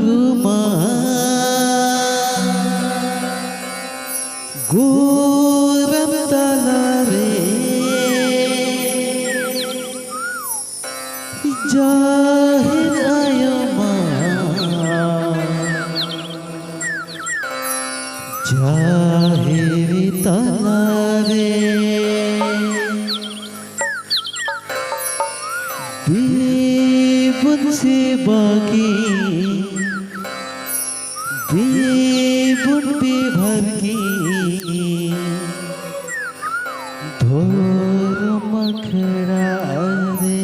बुरुमा गोरम तलारे जाहिर आयो जाहिर तलारे देवन से बाकी देवन पे भर की धोर मखड़ा रे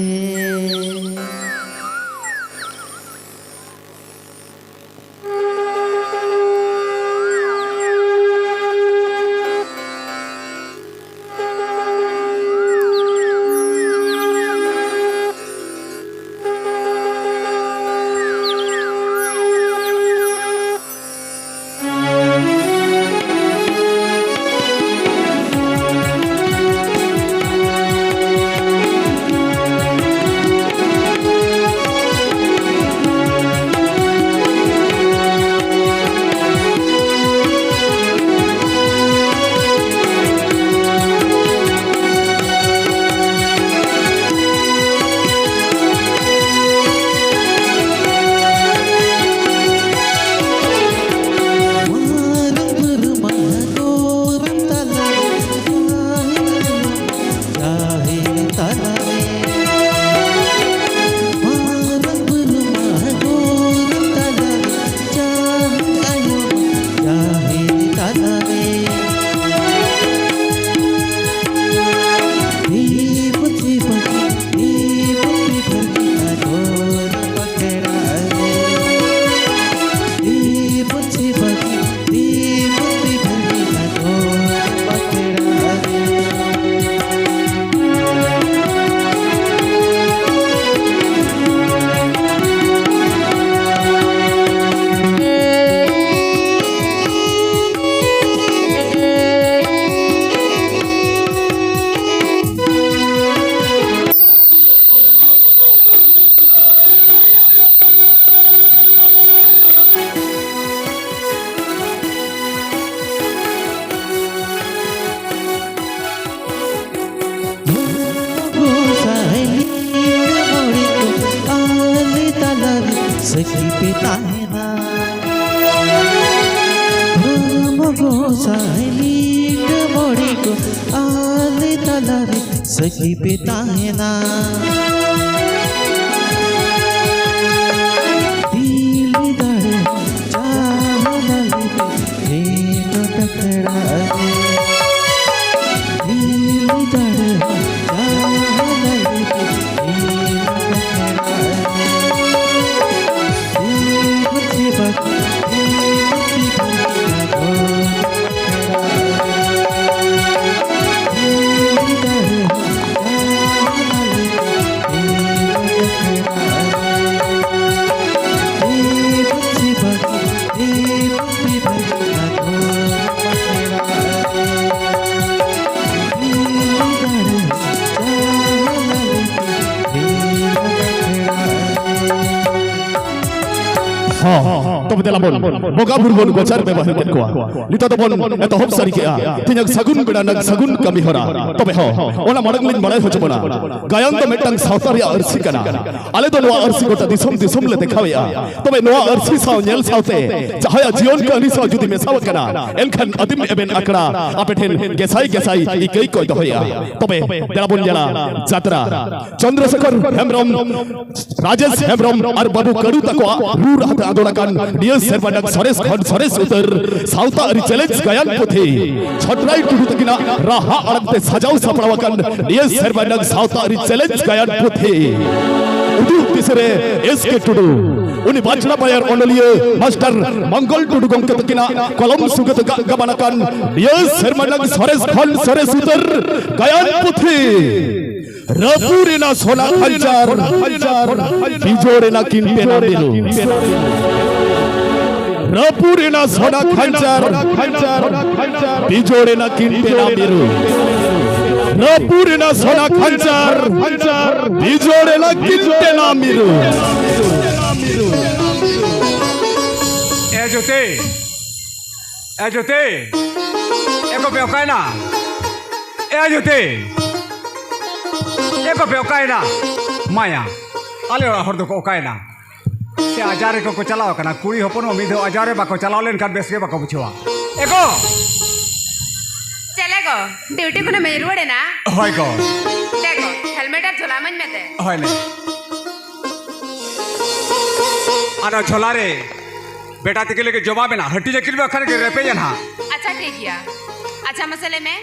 सखी पिता है ना मगो साहली मोड़ी को आले तलारे सखी पिता है ना दिल दड़े चाहने पे तो टकरा रे दिल दड़े चाहने पे तब तेला बोल बोगा बुरबोन गोचार में बहन देखवा लिता तो बोल एतो होप सारी के तिनक सगुन बेड़ा नग सगुन कमी होरा तबे हो ओना मडंगलिन बड़ाय हो चबना गायन तो मेटंग सावतारिया अरसी कना आले तो नवा अरसी गोटा दिसम दिसम ले देखावेया तबे नवा अरसी साव नेल सावते जहाया जीवन का निसा जुदी में साव कना एनखन अदिम एबेन अकड़ा आपेठेन गेसाई गेसाई इकई कोय दहोया तबे तेला बोल जला जात्रा चंद्रशेखर हेमब्रम राजेश हेमब्रम और बाबू कड़ू तको रूर हाथ आदोड़ा कान डियर सर्वनक सरेस खन सरेस उतर साउता अरि चैलेंज गायन पुथी छटराई टुडु तकिना राहा अड़कते सजाऊ सपड़ावा कान डियर सर्वनक साउता अरि चैलेंज गायन पुथी उदु तिसरे एसके टुडु उनी बाचड़ा बायर ओनलिए मास्टर मंगल टुडु गंके तकिना कलम सुगत गबनकान डियर सर्वनक सरेस खन सरेस उतर गायन पुथी रपुरेना सोना खंजार बिजोरेना किंपेना बिरु रपुरेना सोना खंजार बिजोरेना किंपेना बिरु रपुरेना सोना खंजार बिजोरेना किंपेना बिरु ज्योति एको पे ओकाय ना ज्योति एको पे ओकाय ना माया आले ओरा हर दो ओकाय ना से आजारे को चलाओ कना कुड़ी हपन मिद आजारे बाको चलाओ लेन खान बेस के बाको बुझवा एको चलेगो ड्यूटी को मैं रुड़े ना होय को देखो हेलमेट और झोला मन में दे होय ने आना झोला रे बेटा तिके लेके जवाब ना हट्टी जकिल में अखर के रेपे जना अच्छा ठीक है अच्छा मसले में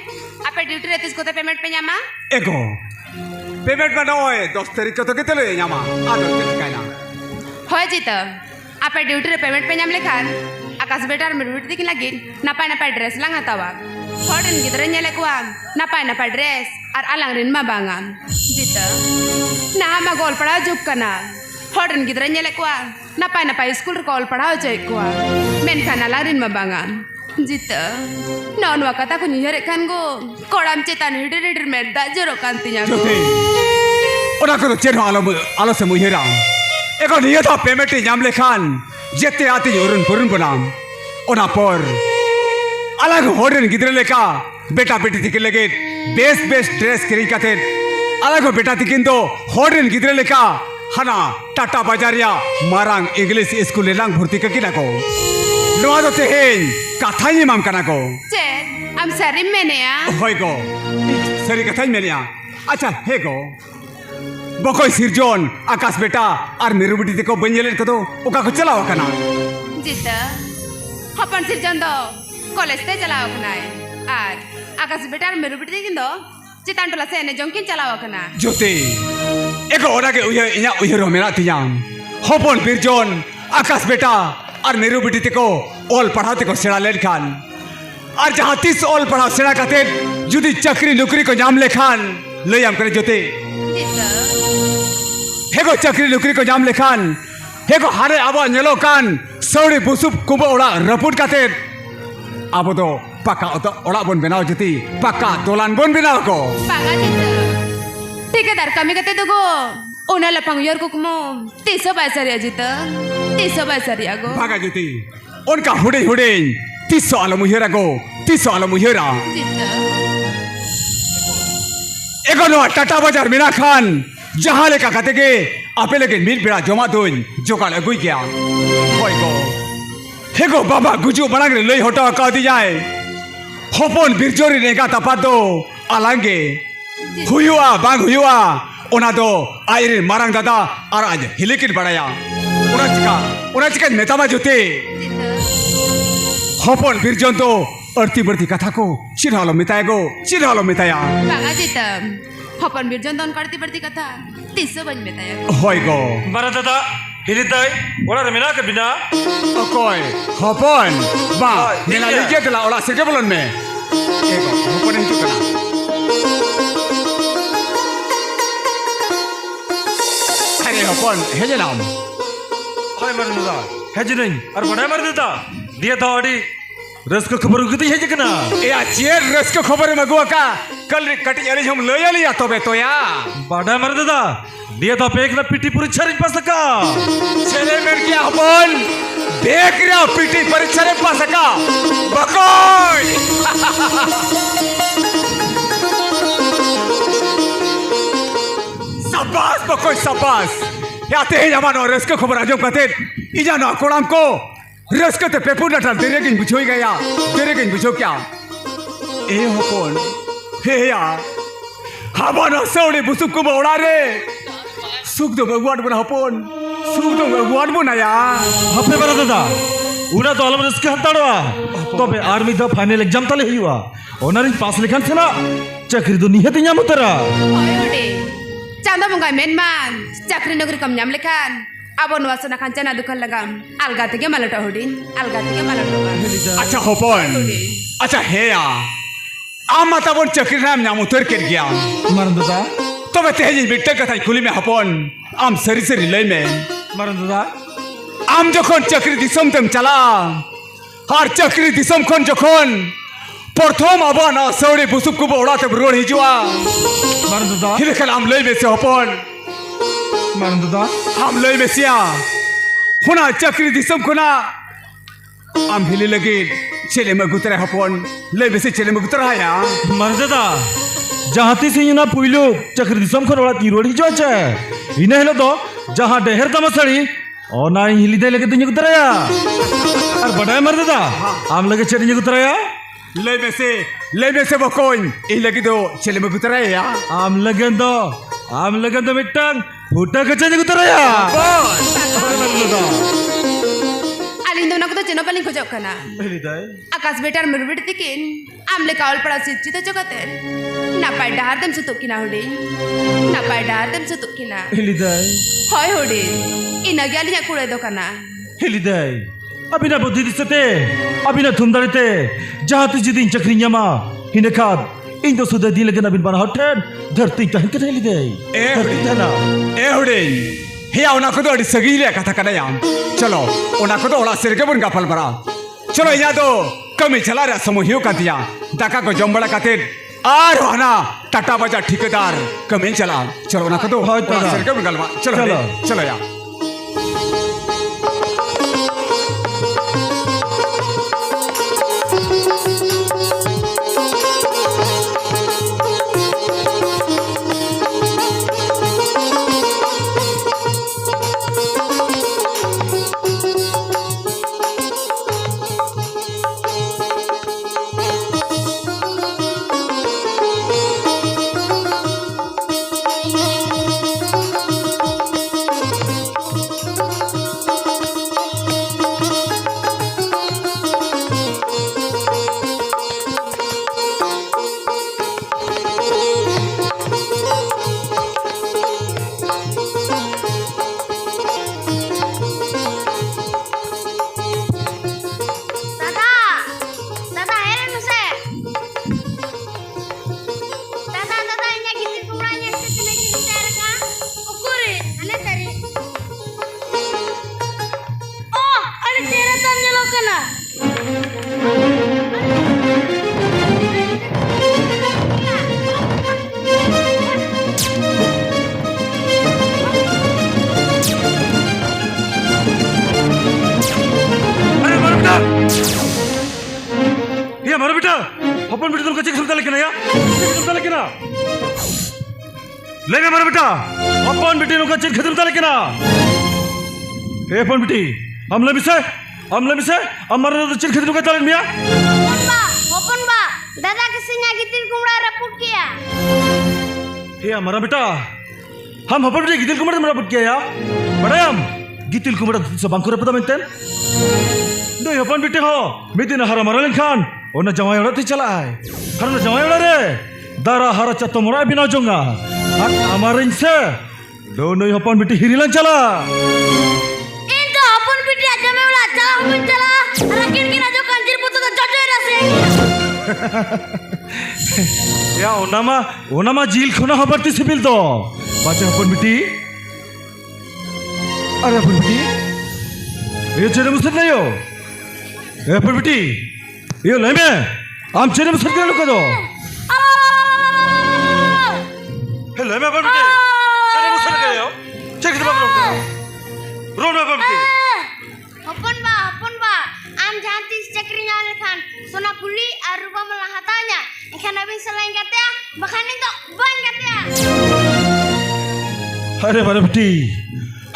आप ड्यूटी रहती इसको तो पेमेंट पे जामा एको पेमेंट में ना होय 10 तारीख को तो कितने ले जामा आ दो ठीक ना होय जीत आप ड्यूटी रे पेमेंट पे जाम लेखान आकाश बेटा मेरे बेटी दिखने लगी नपाय ड्रेस लंगा तवा हॉर्डन गिदरे नेले को नपाय ड्रेस और अलंग रिन मा बांगा जीत ना मा गोल पड़ा जुप कना हॉर्डन गिदरे नेले को नपाय स्कूल गोल पढ़ाओ जाय को मेन खान अलंग रिन मा बांगा जीत नौन वकता को निहरे खान गो कोड़ाम चेतान हिडर में दाजरो कांतिया को ओना को चेन आलो से मुहिरा एको नियत पेमेंट नाम लेखान जेते आते जोरन पुरन बनाम ओना पर अलग होडन गिदरे लेका बेटा बेटी तिके लगे बेस्ट ड्रेस किरी काते अलग बेटा तिकिन दो होडन गिदरे लेका हना टाटा बाजारिया मारांग इंग्लिश स्कूल लेलांग भर्ती का किना को नोआ दो तेहेन कथाई माम कना को चेन हम सरिम में ने होय को सरी कथाई में ने अच्छा हे को बकोई सिरजोन आकाश बेटा और मेरू बेटी देखो बंजेले कदो ओका को चलाओ कना जीत हपन सिरजोन दो कॉलेज ते चलाओ कना आज आकाश बेटा और मेरू बेटी किंदो चितान टोला से ने जोंकिन चलाओ कना ज्योति एको ओना के उये इया उये रो मेरा तियाम हपन बिरजोन आकाश बेटा और मेरू बेटी देखो ऑल पढ़ाते को सेड़ा लेन खान और जहां 30 ऑल पढ़ा सेड़ा काते जुदी चक्री नौकरी को नाम लेखान लयाम करे ज्योति हेगो चक्री नौकरी को नाम लेखान हेगो हारे आबो नेलो कान सौड़ी बुसुप कुबो ओड़ा रपुट काते आबो दो पक्का ओड़ा बन बनाओ जति पक्का दोलान बन बनाओ को पागा जीत ठेकेदार कमी कते दुगो ओना लपंग योर कुकमो 300 बासरिया जीत 300 बासरिया गो भागा जति उनका हुडे 300 आलो मुहिरा गो 300 आलो मुहिरा जीत एगो नो टाटा बाजार मीना खान जहां लेका कहते के आपे लेकिन मिल बेड़ा जमा दोन जोकाल अगुई क्या होय को हेगो बाबा गुजु बणाग रे लई होटा का दी जाए होपन बिरजोरी नेगा तपा दो आलांगे हुयुआ बांग हुयुआ ओना दो आइरे मारंग दादा और आज हिलेकिन बड़ाया ओना चिका नेतामा जोते होपन बिरजोन तो अर्ती बर्ती कथा को चिन्हालो मिताया पागा जीत हपन बिरजन दोन करती बरती कथा 300 बज में तया होय गो बारा दादा हिलिताय ओड़ा रे मिना के बिना ओकोय हपन बा मेला लिजे तला ओड़ा सिरके बोलन में एगो हपन हिजु कना अरे हपन हेजे नाम हाय मर दादा हेजे नहीं और बड़ा मर दादा दिया था ओडी रस को खबर उगती है जकना ए चेर रस को खबर मगुआ का कल रे कटी अरे हम लया लिया तो बे तो या बड़ा मर दादा दिया था पेक ना पीटी परीक्षा रे पास का चले मेर क्या हपन देख रे पीटी परीक्षा रे पास का बकोय शाबाश बकोय शाबाश याते ही जमानो रस को खबर आजो कहते इजा ना कोड़ाम को रस के पेपर नटा तेरे के बुझोई गया तेरे के बुझो क्या ए हपन हे या हबन सौड़ी बुसुक को बौड़ा रे सुख दो भगवान बना हपन सुख दो भगवान बनाया हपे बरा दादा उना तो अलम रस के हताड़वा तबे आर्मी द फाइनल एग्जाम तले हिवा ओनारिन पास लेखान थेना चक्री दो निहत न्याम तरा होयोडे चांदा मुंगा मेनमान चाकरी नौकरी कम नाम लेखान अब नवासना खांचना दुकान लगाम अलगा तेगे मालटा होडिन अलगा तेगे मालटा अच्छा हपन अच्छा हे या आमा तबन चक्री नाम नाम उतर के गया मरन दादा तबे तेजी बिट्टे कथा खुली में हपन आम सरी लय में मरन दादा आम जखन चक्री दिसम तेम चला और चक्री दिसम खन जखन प्रथम आबा ना सौड़ी बुसुक को बौड़ा ते रोड हिजुआ मरन दादा हिलखल आम लय में से हपन मरन दादा हम लय में सिया हुना चक्री दिसम खुना am hili lagi cile magutera hapon lebih se cile magutera ya मर्ददा जहाँ तीस ही ना पुइलो चक्र दिसम खर वाला तीरोड़ी जो अच्छा इन्हें हेलो तो जहाँ डेहर तमसड़ी और ना हिली दे लगे तुझे कुतराया और बड़ा मर्ददा आम लगे चढ़ने कुतराया lebih se bokoin ini lagi do cile magutera ya आम लगे तो मिट्टंग फुटा कचने कुतराया मर्ददा Aling dong aku tuh channel paling kocok kana. हिली दाई Akas betar merbit tikin. Amle kaul pada sih तो jokaten. Napai dahar dem sutuk kina hudi. Napai dahar dem sutuk kina. हिली दाई Hoy hudi. Ina gali nya kure do kana. हिली दाई अभी ना बुद्धि दिसते अभी ना तुम डरते जहाँ तुझे दिन चक्री न्यामा हिने खाद इन तो सुधा दी लगे ना बिन बना हटेन धरती कहीं के हिली दाई धरती तना hudin hiya ona ko do di segile kata kana ya chalo ona ko do ola sirke bun gapal bara chalo ya do kami chala ra samuhiyo ka diya daka ko jombala katen ar hana tata baja ठेकेदार kami chala chalo ona ko do ola sirke bun galba chalo ya ये हमारा बेटा अपन बेटा तुमको check सुनता लेकिन या check सुनता लेकिन ले हमारा बेटा अपन बेटे तुमको चेक सुनता लेकिन अपन बेटी हमले मिसे हमारा तो चेक सुनता लेकिन मिया Hopon ba, दादा किसने गितिल कुमड़ा रपुट किया? ये हमारा बेटा हम अपन बेटे गितिल कुमड़ा में रपुट किया या बड़ा हम गितिल कुमड़ा सब बांकुर पता मिलते दो अपन बेटे हो मिदिन हरा मरलन खान ओना जमाई उड़ाती चला है हरना जमाई उड़ा रे दारा हरा चत्तो मोरा बिना जोंगा और हमारे इनसे दोनों अपन बेटे हिरिलन चला Itu hopon piti aja me ulah cala hopon cala. Rakin kira jo kanjir putu to jojo rase. या ओनामा झील खुना हबरती सिबिल दो बाजे अपन बेटी अरे अपन बेटी ये चेरे मुसर नहीं हो ए अपन बेटी ये ले में आम चेरे मुसर के लोग दो हे ले में अपन बेटी चेरे मुसर के हो चेक दबा रो ना अपन बेटी Hopon ba, am jantis cekrinya lekan. Sona kuli aruba melahatanya. Ikan abis selain kata, bahkan itu ban kata. अरे बारे बेटी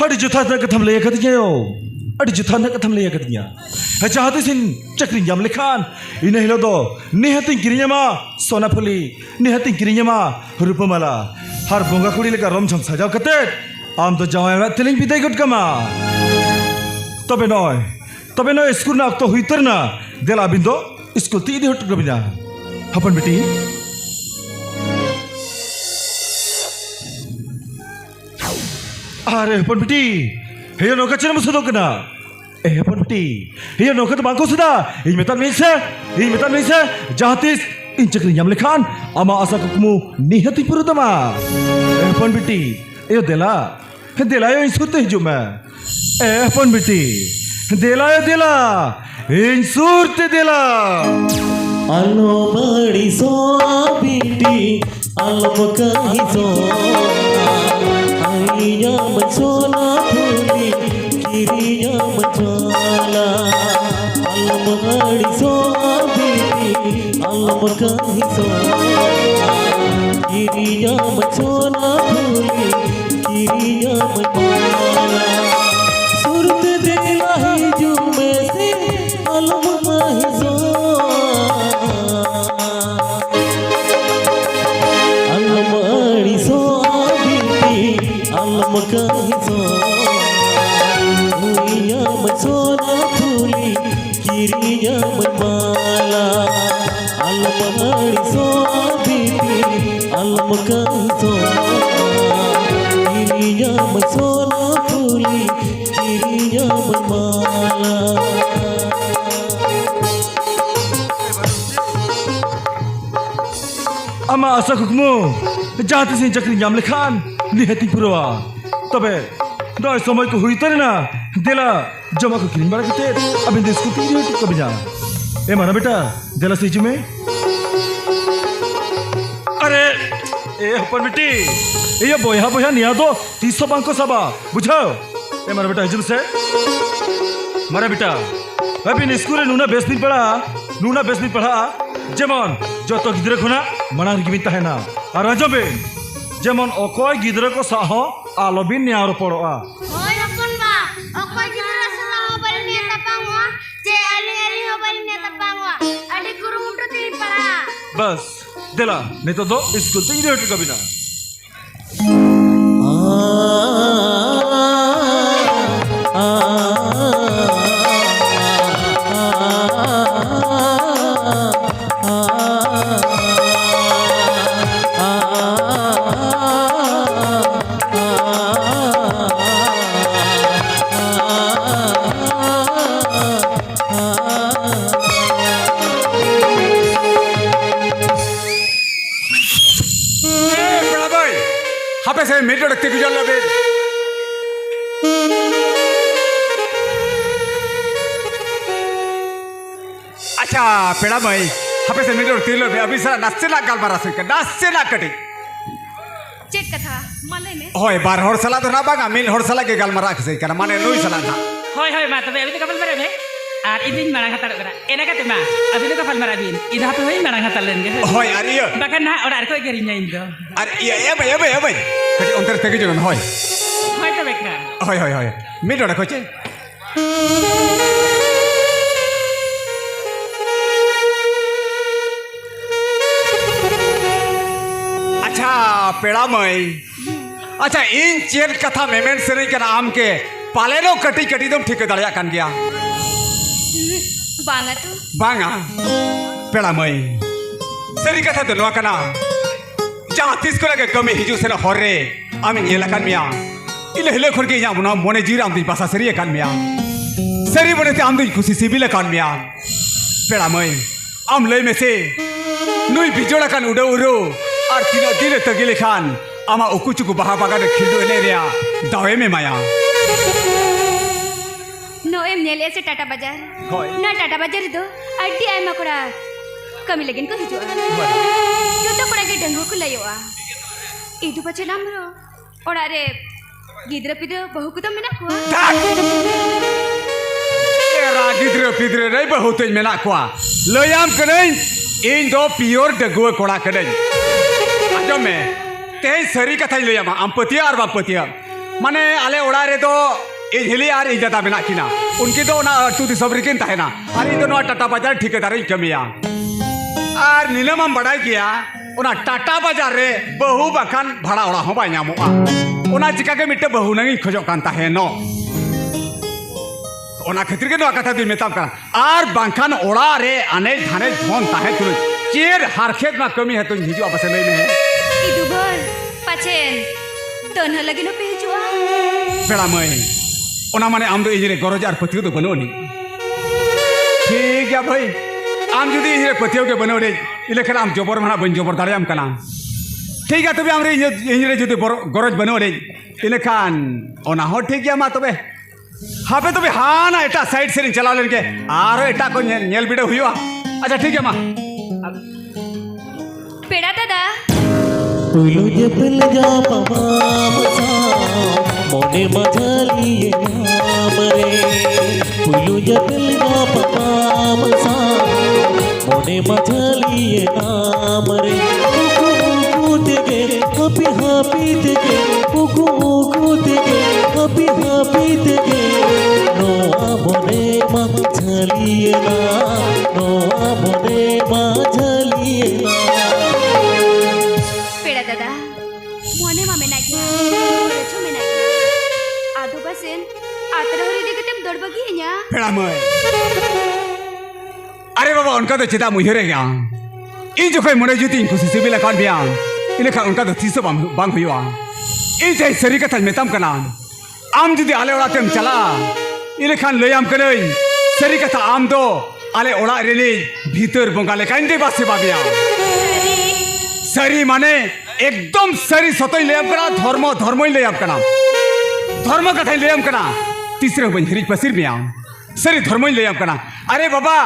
अड़ी जुथा ना कथम ले कदिया यो अड़ी जुथा ना कथम ले कदिया है चाहते सिन चक्री जाम लेखान इन्हें हिलो दो निहतिन किरियमा सोनाफुली निहतिन किरियमा रूपमाला हर बोंगा कुड़ी लेकर रम छम सजाव कते आम तो जावाय तिलिंग बिदाई गुट कमा तबे नय स्कूल ना तो हुई तरना देला बिंदो स्कूल ती दी हट गबिना हपन बेटी अरे हपन बेटी हे नौका चेन मुसदो कना ए हपन बेटी हे नौका तो बांको सुदा इन मेता नहीं से जातिस इन चक्री यम लेखान अमा आसा कुकमु निहति पुरुतमा ए हपन बेटी ए देला यो इन सुते जुमा ए हपन बेटी देला इन सुरते देला Alo mari so biti alam kahi so aiya mansona thuli kiriya manchala kahi soa kirinya machona phuli kirinya mala surat dekla hiju mein se alam kahi soa alam ari soa binti alam kahi soa kirinya machona phuli kirinya mala alam ari soa binti alam kahi soa kirinya machona phuli kirinya mala ama asa kukmu jahati sin chakri nyam lekhan nihati purwa tobe doi somoy ko hui tare na dela jama ko kirin bara kite abin de scooty ri to kabja e mana beta dela sej mein अरे ए हपन बेटी ये बोया बोया निया दो 300 पांच को सबा बुझाओ ए मारा बेटा हिजुम से मारा बेटा अभी स्कूल नूना बेस दिन पढ़ा जेमन जो तो गिद्रे खुना मना गिबिता है ना और अजबे जेमन अकय गिद्रे को Saho आलोबिन नियारो पड़ोआ Hoy hapon ba? Okoy gidra sala ho bari niya tapangwa. Je ali ho bari niya tapangwa. Adi guru mutu tiri para. बस दिला नहीं तो दो स्कूल तो इधर कभी ना हापे से मेरे रखते गुजर लगे अच्छा पेड़ा भाई हापे से मेरे रखते लगे अभी सारा नाश्ते ना गाल मारा सुन कर नाश्ते ना कटे चेक कथा माले ने होय बार हर सला तो ना बागा मिल हर सला के गाल मारा से कर माने नुई सला था होय होय मा तबे अभी तो कपल मरे में are इदिन मारang hatar kara ena kate ma abi to kafal marabin ida hape hoy marang hatar len ge होय अरे ये bakan na ora ko gerinya indo अरे ये भाई कटी अंतर तक जो होय hoy to bekna होय मिल रखो चे अच्छा पेड़ा मई अच्छा इन चेर कथा मेमेन सेरी कर आम के पालेनो कटी कटी दम ठीक दड़िया कान गया बांगा तो बांगा पेड़ा मई सेरी कथा तो नवा कना जहाँ तीस को लगे कमी हिजू से ना हरे आमिन ये लकान मिया इले हिले खुर के यहाँ बुना मोने जीरा आम दी पासा सेरी कान मिया सेरी बने ते आम दी खुशी सी भी लकान मिया पेड़ा मई आम ले में से नुई बिजोड़ा कान उड़ो उड़ो और तीनों दिन तगिले खान आमा उकुचुकु बहा बागा de खिलदो ले रिया दावे में माया नो एम नेले से टाटा बाजार होय ना टाटा बाजार दो अड्डी आय मकोड़ा कमी लगिन को हिजुआ जो तो कोड़ा के डंगो को लयोआ इदु पचे नामरो ओड़ा रे गिद्र पिद्र बहु को तो मेना कुआ एरा गिद्र पिद्र रे बहुत मेना कुआ लयाम कनै इन दो प्योर डगुआ कोड़ा कनै आजो में ते सरी कथा लयाम आम पतिया और बाप पतिया माने आले ओड़ा रे तो इन हिली आर इजादा मेना किना उनकी तो ना तू दी सब रिकिन ताहेना अरे तो ना टाटा बाजार ठेकेदार ही कमिया और नीलम हम बड़ाई किया उना टाटा बाजार रे बहु बखान भाड़ा ओड़ा हो बाय ᱧᱟᱢᱚᱜᱼᱟ उना चिका के मिट्टे बहु नंगी खोजो कान ताहेनो उना खतिर के नवा कथा दी मेताम का आर बांखान ओड़ा रे अने धाने धन ताहे तुल चेर हारखेत मा कमी है तो हिजु आपसे नहीं में इदु भर पचेन तन लगिन पे हिजुआ पेड़ा मई उना माने आम दो इजरे गरज आर पतियो तो बनो नी ठीक है भाई आम जुदी इजरे पतियो के बनो रे इलेखन आम जबर मना बन जबर दाड़े आम कना ठीक है तबे आमरे इजरे जुदी गरज बनो रे इलेखन ओना हो ठीक है मा तबे हापे तबे हाना एटा साइड से चला लेन के आरो एटा को नेल बिडे हुआ अच्छा ठीक है मा पेड़ा दादा पुलु जपल जा पमाम सा मोने मझलिए नाम रे पुलु जपल जा पमाम सा মনে মাঝালিয়ে নাম রে উকু থেকে হাপি হাপি থেকে উকু থেকে হাপি হাপি থেকে নোয়া মনে মাঝালিয়ে না নোয়া মনে মাঝালিয়ে না Pera dada, mone mame nagi, recho me nagi. Adu basen, atra hori de ketem dor bagi nya. पेड़ामय अरे बाबा उनका तो चिता मुझे रह गया इन जो कोई मरे जुती इनको सिसी भी लकान बिया इन्हें खा उनका तो तीसो बांग हुआ इन चाहे शरीर का थल में तम करना आम जुदी आले ओला तेम चला इन्हें खान ले आम करे शरीर का था आम दो आले ओला रेली भीतर बंगाले का इंदे बात से बाबिया शरीर माने एकदम शरीर सतोई ले आम करना धर्म ही ले आम करना धर्म का था ले आम करना तीसरे बंजरी पसिर में आम सरी धर्म ले आम करना अरे बाबा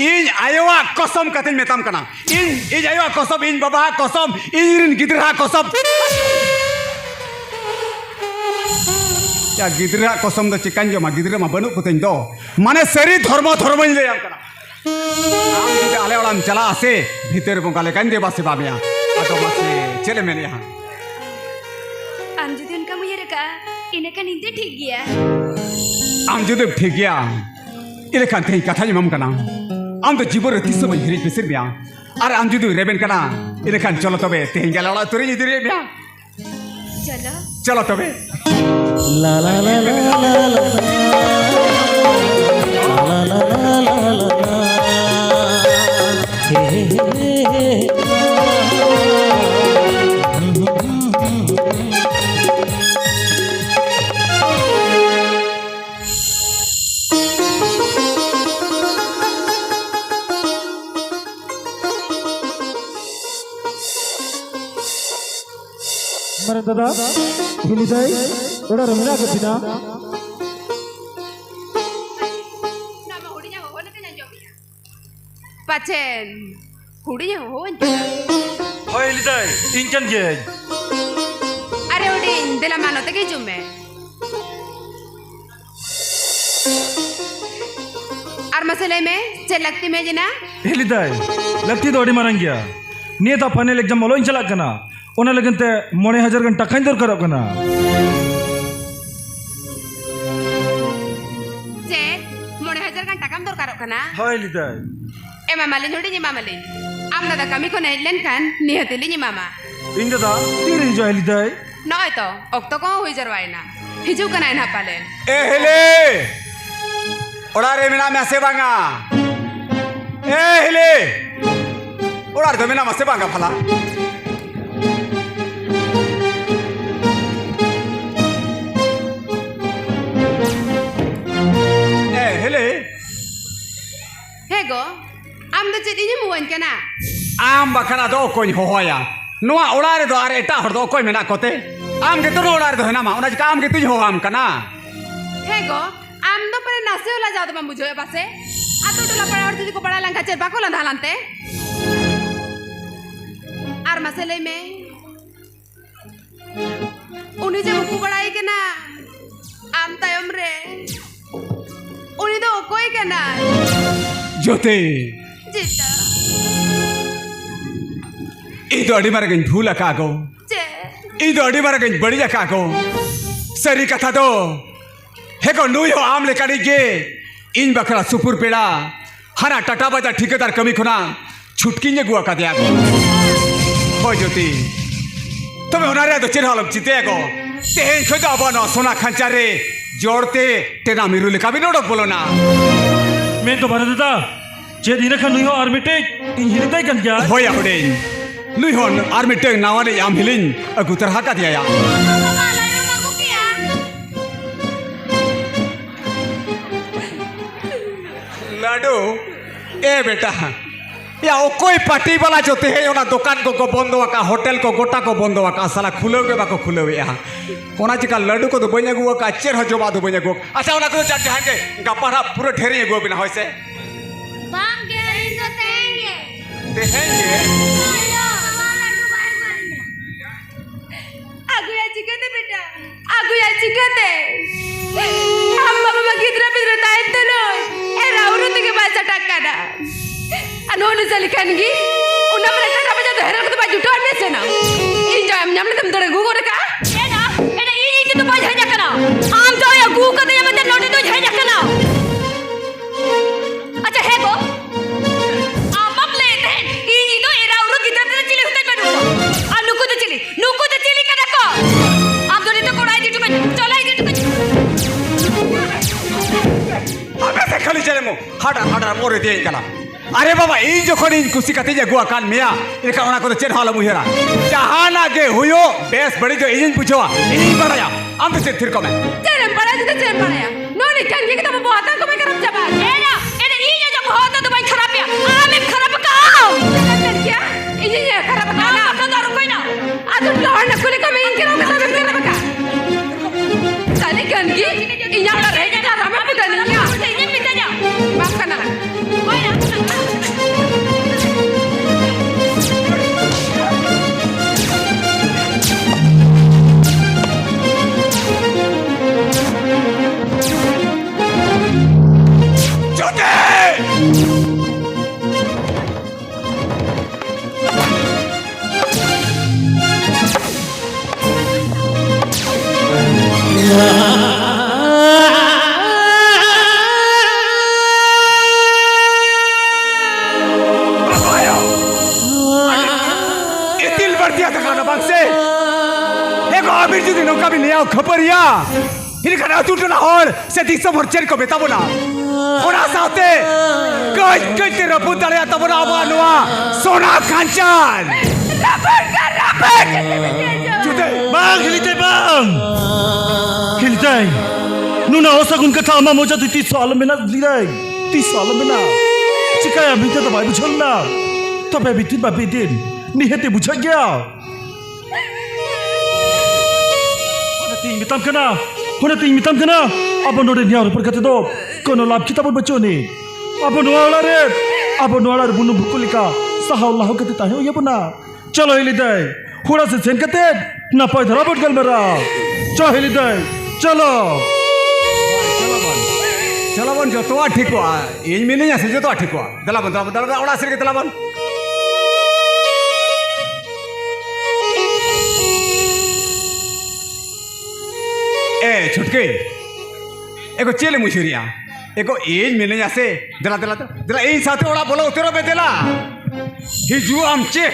इन आयोवा कसम कथिन मेताम करना इन आयोवा कसम इन बाबा कसम इन गिदरा कसम या गिदरा कसम तो चिकन जो मा गिदरा मा बनु कुतें दो माने सरी धर्म ले आम करना आम जुदे आले ओलाम चला आसे भीतर बंगाले कंदे बासे बाबिया अतो बासे चले मेरे यहाँ Am jadi unka mu yereka, ini kan inte ठीक गया. आम जुदे ठीक गया इले खान थे कथा जमम करना आम तो जीवन तीसो में हिरी पेसिर बिया अरे आम जुदे रेबेन करना इले खान चलो तबे तेहिं गला ओला तुरी इधरे बिया Chalo. चलो तबे ला ला ला ला ला ला ला ला ला ला ला हे हे हे Mana dada, ini day, udah remnya ke sini. Nama hudinya ho na kanya jobiya. Pachen hudinya ho. Oh ini day, incan je. Are hudin dela mano te ke jumme. Ar masale में चल लगती में जना Ini day, lagi tu adi marang dia. Ni tak panel exam malu incan lagi na. Ona lagi te mone hajar kan takkan dor kerap kana. जे मोने हजार kan takam dor karok kana Oh ini day. mamalin hudi ni mamalin am nada kami ko nailen kan nihatili ni mama Ini dada, tiri jo ini day. noy to okto ko hui jarwaina hiju kana na palen ए हेले ओड़ा रे मेना में से बांगा ए हेले ओड़ा रे मेना में से बांगा फला ए हेले hego am da chidi ni muan kana आम बखना दो कोई होया नुआ ओड़ा रे दो अरे एटा हर दो कोई मेना कोते आम के तो ओड़ा रे दो ना मा ओना काम के तुझ हो आम कना hego am do pare nase ola jado ma mujhe base ato tola pare aur jodi ko bada langka cher bako landa lante ar masale में uni je uku badai ke na am tayom re uni do koi ke na जोते jita इदो अड़ी मारे गई भूला Kago je इदो अड़ी मारे गई बढ़िया कागो सरी कथा दो हेको नुयो आम ले कड़ी गे इन बकरा सुपुर पेड़ा हरा टटा बजा ठिकेदार कमी खुना छुटकी ने गुआ का दिया गो हो जोती तुम्हें होना रे तो चिर हालम चिते गो तेन खोजा बनो सोना खंचारे जोड़ते तेना मिरु ले कभी नोडक बोलो ना मैं तो बारे dada, jadi ini kan nuyo armitek, ini day kan dia. होया होडे नुयो आर्मी टेक नावाने याम हिलिन अगुतर हाका दिया या Mama lai rumah ku kia. लाडू ए बेटा या ओ कोई पार्टी वाला जो ते है ओना दुकान को बंद वाका होटल को गोटा को बंद वाका साला खुलोगे बाको खुलोवे या कोना चिका लाडू को तो बने गुआ का चेर हो जो बादो बने गो अच्छा ओना को जाके हांगे गपारा पूरा ढेरी गो बिना होइसे Bang dia ini tu tenge. ते हैंगे Ayo, malah tu baru-barunya. aku ya cikate beta aku ya cikate amma mama kidra pidra tain telo era uru tige baca takana anu polis alikan gi. Una mereka apa jadi heran kita baju tuan biasa na. Ini jam nyamle tem tere gugu reka. Ena ini kita baju hanya kena. Am jauh ya gua kata yang betul nodi tu hanya kena. Acha hego. Amam lete. Ini tu era urut kita tu cili hutan baru. Am nuku tu cili kena ko. Am jauh itu korai di tu kan. Colai di tu kan. Apa sih kali jadi mu? Hada more dia ikan. अरे बाबा इन जो खनी कुछ कहते हैं गुआ कान मिया इनका उन्हें को तो चेन हाल मुझे रहा जहाँ ना के हुयो बेस बड़ी जो इंजन पूछो इंजन बढ़ाया हम तो सिर्फ को मैं चेन बढ़ाया नो निकल गया कि तुम बहुत तो मैं करम जबा ये ये जो बहुत तो भाई खराब है आमिर खराब का क्या ये खराब का ना तो दारू कोई ना आज तो लोहर न कुली को मैं इनके रोग का मैं खराब का साले गन की इन्हें ना रह गया हमें पता नहीं क्या इंजन पिता जा माफ करना कोई ना खबरिया ini kan atu tu nahor sedih semua cerita beta bona orang saute kai terapun dari atas bona apa noa sona kancan rapor bang hilite nuna osagun kata ama moja tu 30 साल में ना लिराई 30 साल में ना चिकाया बीते तो भाई बुझल ना तबे बीते बाबी दिन निहते बुझा गया Huna mitam kena apa nore niar perkata do kono lab kita pun baca ni apa nuala re apa nuala bunu bukulika sahallahu kata tahu ya puna chalo hilidai hura se sen kate na pai dhara bot gal mera cha hilidai chalo चलावन जो तो ठीक हुआ इन में नहीं ऐसे जो तो ठीक हुआ दलावन ओड़ा सिर के दलावन ए छुटके एको चेले मुशरिया एको एज में नहीं ऐसे दला इन साथे ओड़ा बोला उतरो बे दला हिजू आमचे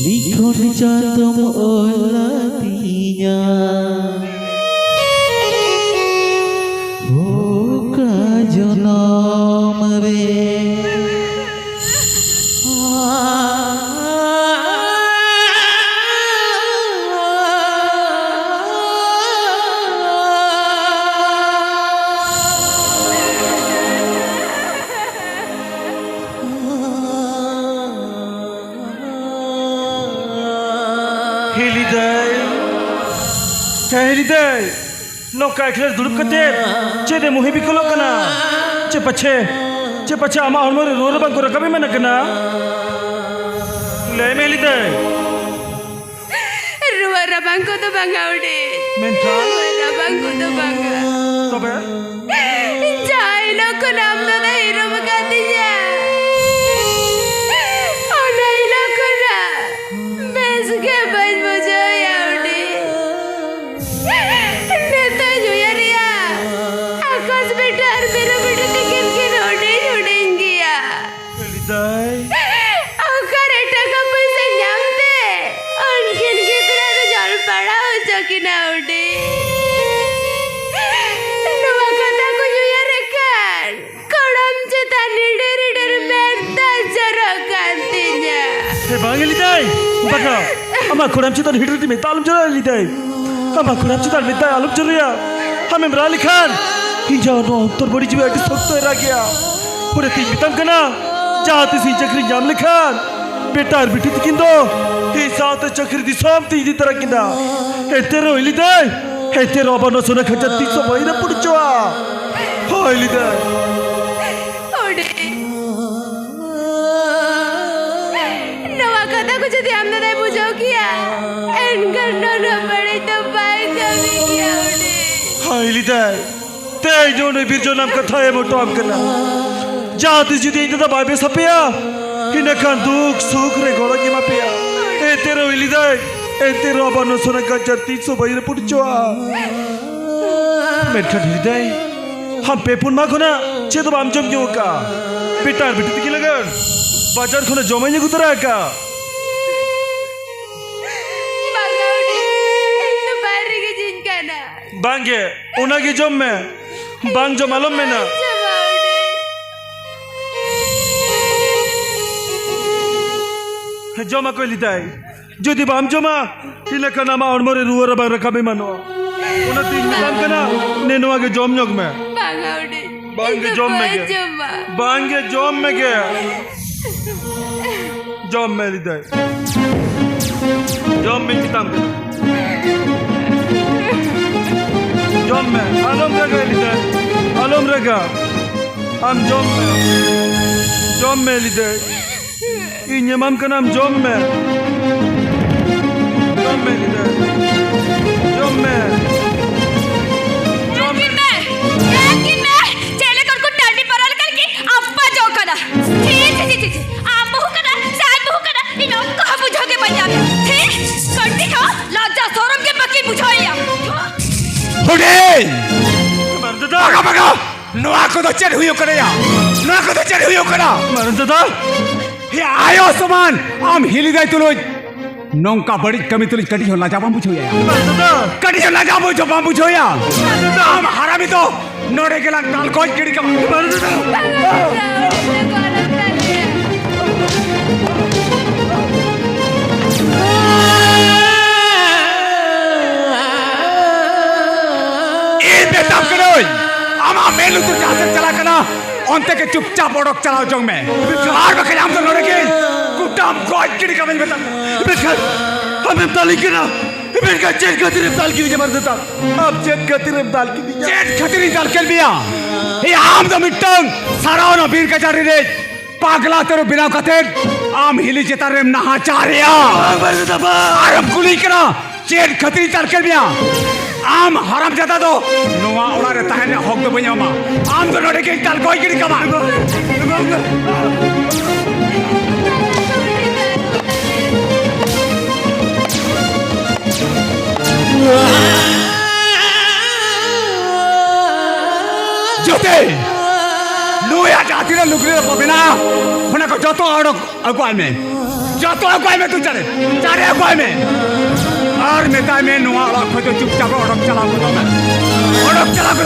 Likhon jantung olatinya Hiliday. Hiliday. No kaikler duduk kater. Cede muhibi kolok kana. Cepace ama almore rora bang kora kami mana kana. Le Hiliday. Ruwa rabang ko to banga ude. Mental. Ruwa rabang ko to banga. Tobe. Jai lo ko nam to da hero magatinya. Ona ilo ko na. Bes ke baj bojo ya ude. Neta juyaria. Akas betar mero beta tikin ke rode judengiya. Hiliday. Aukar eta ka paisa nyamte. Onkin gidra to jal pada ho chokina ude. Nuwa kata ko juyarekan. Kodam cheta nider merta jarakantinya. Hey bang Hiliday. Baka. Ama kodam chitan hitter di metal jara Hiliday. Ama kodam chitan metal alum jara. Hame Imran Khan. Hinja no uttar bodi jibe adi sokto era gaya. Pure tin bitam kana. Jahate si chakri jamle Khan. Betar biti tikindo. He saate chakri di som ti di tarah kinda. Hey tero Hiliday. Hey tero abano sona khaja 300 baira pudichoa. Ho Hiliday. Ude. Nuwa kata ko jadi हमने नहीं बुझो किया. इनकर नोनो पड़े तो bye कभी किया उde. Ha Hiliday. Tey jone bir jonam katha e moto am kana. Jahate jidi inda da babe sapya. Hina kan duk sukh re gora jima pya. E tero Hiliday. E tero abano sona khaja 300 baira pudichoa. Menkan Hiliday. हम पेपुन मा खुना चे तो balm जम क्यों का पिटार बिटी की लगन बाजार खुना जमाई ने गुतरा का Banga ude. Itu baru ke jinkana. बांगे उना की जम में बांग जो मालूम में ना Coba ude. जमा कोई लिताई जो दी बाम जमा इला का नामा और मोरे रुआ रबा रखा में मनो उना तीन काम करना नेनुआ के जम योग में Banga ude. बांगे Itu जम में buat के coba. बांगे जम में के जम में लिताई जम में किताब जम में आलम रगा लिताई आलम रगा हम जम में लिताई इन्हें माम का नाम जम में लिताई जम में Yakin मैं चले कर को टर्नी परल कर की अप्पा जो करा ठीक आप बहु करा शायद बहु करा इनो कहा बुझो के पंजाब ठीक करती खा लाजा शोरम के पक्की बुझाइया उडे मर्द बगा बगा नुआ को तो चढ़ हुई करे या नुआ को तो चढ़ हुई करे दादा हे आयो समान आम Hiliday तुलो नौका बड़ी कमी तुली कटी होला जा बांबू छोया दादा कटी होला जा बांबू छोया आम हरामी तो नोड़े के लाग काल कोई किड़ी का बेताब करो आमा मेलू तो जहां से चला करना अंते के चुपचाप ओडक चलाओ जोंग में हार बके हम तो लड़े के कुटाम कोई किड़ी का बता बेकार हमें ताली करा बेकार चेक खातिर ताल की जबर देता अब चेक खातिर ताल की दिया चेट खतरी दल के बिया ये आम तो मिट्टंग साराओ ना वीर का चारी रे पागला तेरो बिना कथे आम हिली जेता रे नहाचारिया आरम कुली करा चेट खतरी दल के बिया आम हराम जाता तो नुआ उड़ा रे ताहे ने हक तो ब냐 मा आम तो लड़े के दल कोई किड़ी कमा जोते नुया जाती रे लुगरी रे पबिना होना को जतो अगुआल में तू चले चारे अगुआल में और नेता में नुआ उड़ा खो तो चुपचाप ओडक चला को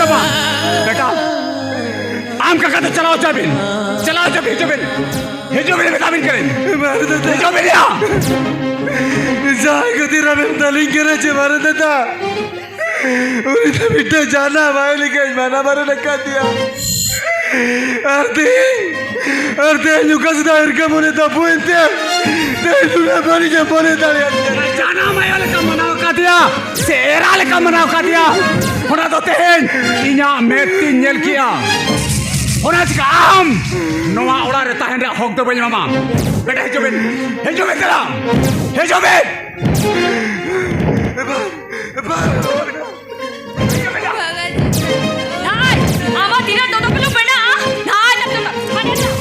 तो बा बेटा आम का कहते चलाओ जबिन हिजोबिन बेटाबिन करें हिजोबिन या जाए को तेरा में ताली करा चे मार देता उन्हें तो बिट्टा जाना भाई लेकिन मैंने मारे लगा दिया अर्धे लुकास दायर का बोले तो पुएंते ते लुना बोली जो बोले ताली जाना मैं वाले सेरा लेका मनाव का दिया होना तो तेन इन्या में तीन जेल किया होना चिकाम नवा उड़ा रहता है होक तो बनी मामा बेटा हे जो बे तेरा हे जो बे Nay, ama tidak dodo perlu benda. Nay, tak tak. Mana tak?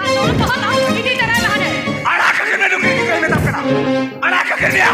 Ano tahu tak? Ini terang mana? अड़ा का करने दो किसी में तब करा अड़ा का कर दिया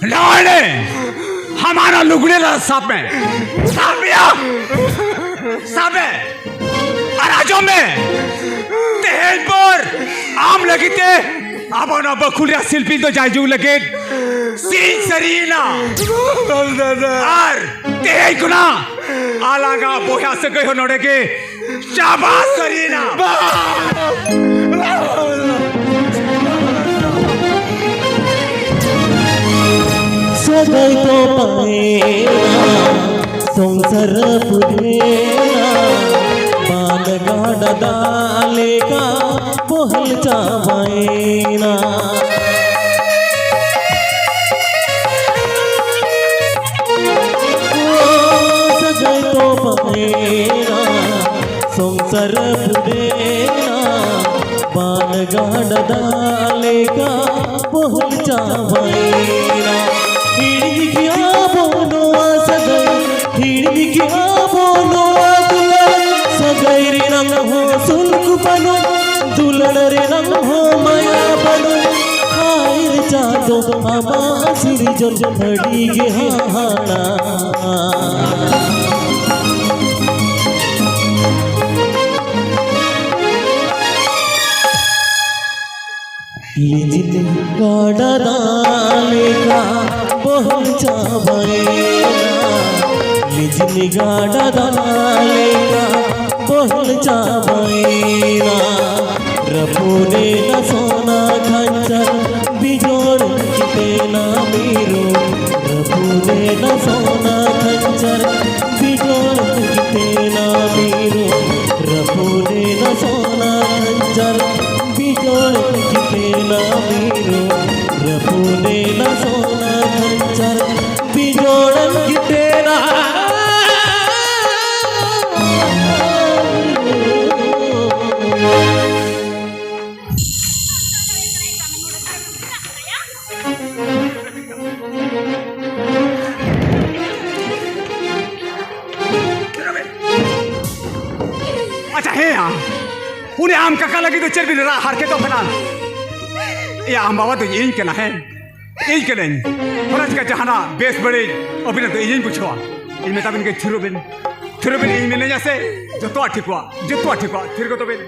लाने हमारा लुगड़े ला साफ में अराजों में तेलपुर आम लगी थे अब ना बखुलिया शिल्पी तो जायजू लगे सीन सरीना और तेल गुना आलागा बोया से गए हो नोड़े के शाबाश सरीना सगाई तो पाएना संसार पुरेना बाल गाड़ा डालेगा बोहल चावाएना सगाई तो पाएना संसार पुरेना बाल गाड़ा डालेगा बोहल चावाएना हिड़िकिया बोनो सगाई हिड़िकिया बोनो दुल्हन सगाई रे रंग हो सुल्क बनो दुल्हन रे रंग हो माया बनो आयर चादो आमा सिरी जोन खड़ी गे हाना लिजिन गाड़ा डालेगा बोहल चावाएना लिजिन गाड़ा डालेगा बोहल चावाएना रपूने न सोना खंचर बिजोड़ किते ना मीरो रपूने न सोना खंचर बिजोड़ किते ना मीरो रपूने न सोना खंचर बिजोड़ किते ना मीरो रपूने न सोना खंचर बिजोड़न किते ना अच्छा है यहाँ उन्हें आम काका लगी तो चल भी रहा हार के तो बना ये आम बाबा तो यही कहना है यही कहना फरज का जहाना बेस बड़े अभी ना तो यही पूछवा इनमें तब इनके थिरुबिन यही मिलने जैसे जो तो ठीक हुआ थिर को तो बिन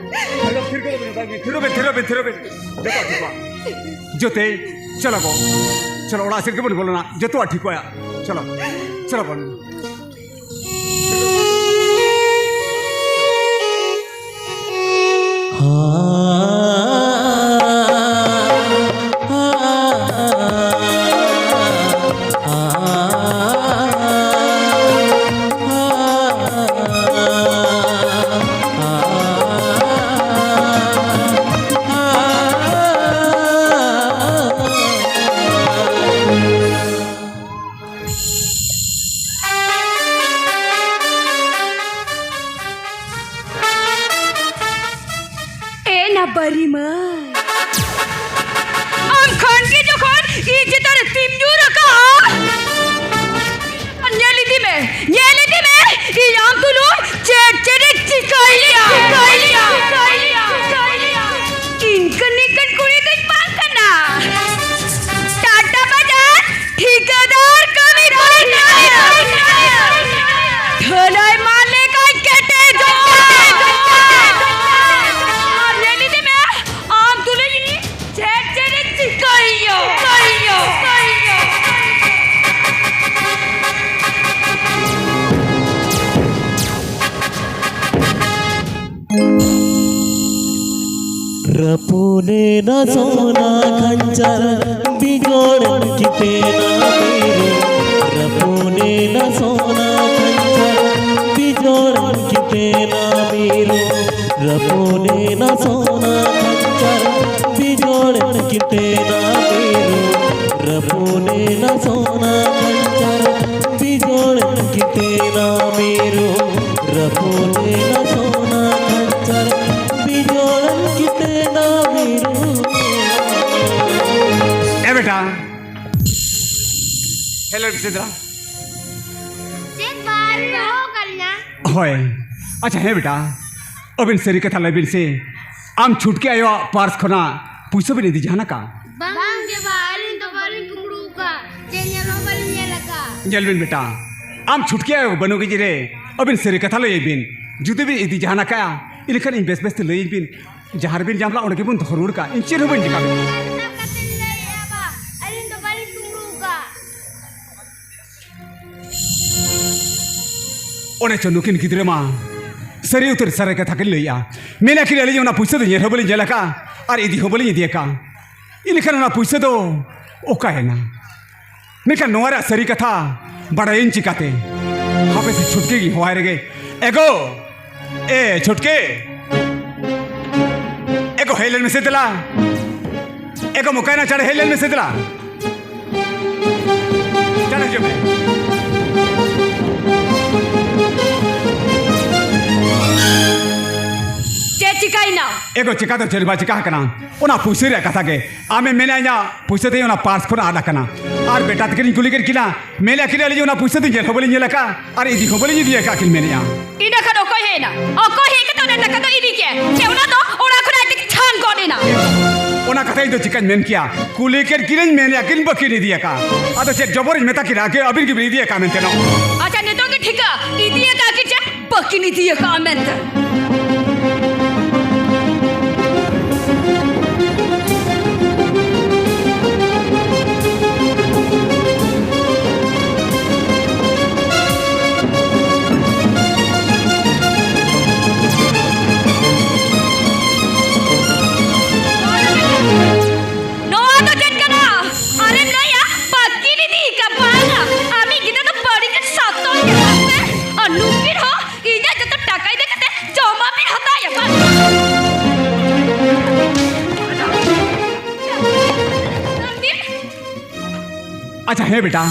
थिरुबिन जो तो ठीक हुआ जो ते चलो उड़ा सिर के बोलो ना जो तो ठीक हुआ चलो बोलो bari man. Am khan ke jokon ije tar timju raka. Nyeliti me i am tulu chere chikaiya. Inkan kuri tak pakana. Tata bajar ठेकेदार कभी ढलाई मारने का कहते जो रियलिटी में आम तुले ये छेड़ चिकाइयो रपूने ना सोना खंजर बिजोड़न किते ना मेरे रपूने ना सोना खंजर बिजोड़न किते ना मेरे रपूने ना सोना खंजर बिजोड़न किते ना मेरे रपूने ना सोना खंजर बिजोड़न किते ना मेरे रपूने ना सोना खंजर बिजोड़न किते ना मेरे ए बेटा हेलो सिद्रा चेक बार हो करना होय अच्छा हे बेटा अबिन सरी कथा लबिन से आम छुटके आयो पार्स खोना पुइसो भी नहीं दी जाना का bang ke barin to barin kumruka jenya no barin laka जलबिन बेटा आम छुटके आयो बनो की जिरे अबिन सरी कथा लय बिन जुते भी इदी जाना का इनखन इन बेस बेस लय बिन जहार बिन जामला ओडके बुन धरुड़ का इंचेर हो बन जिका na katin le aba arin to barin kumruka ओने चनुकिन गिद्रे मा सरी उतर सरे कथा के लया मेला की ले ना पुइसो दे हो बलि जलका और इदी हो बलि दिया का इनखन ना पुइसो दो ओका है ना मेका नोरा सरी कथा बड़ा इन चिकाते हापे से छुटके की होए रे एगो ए छुटके एगो हेलन में से दिला एगो मुकाना चढ़े हेलन में से दिला चढ़े जो में चिकाई ना एगो चिका तो चलबा चिका कना ओना पुइसे रे कथा के आमे मेले या पुइसे दे ओना पास पर आदा कना और बेटा तकरी गुली कर किला मेले किले ले ओना पुइसे दे होबली नेला का और इदी होबली दिया का किल मेले या ina ka ko he na o ko he ka to na ka to ini ke cheuna to ora khura tik chan ko de na ओना कथा तो चिकन मेन किया कुली कर किले मेले किन बकी नहीं दिया का आ तो चेक जबर में तक राके अबिर की भी दिया का मेन तेनो acha ne to ke thika idiye ka ke cha bakini diye ka ament अच्छा है बेटा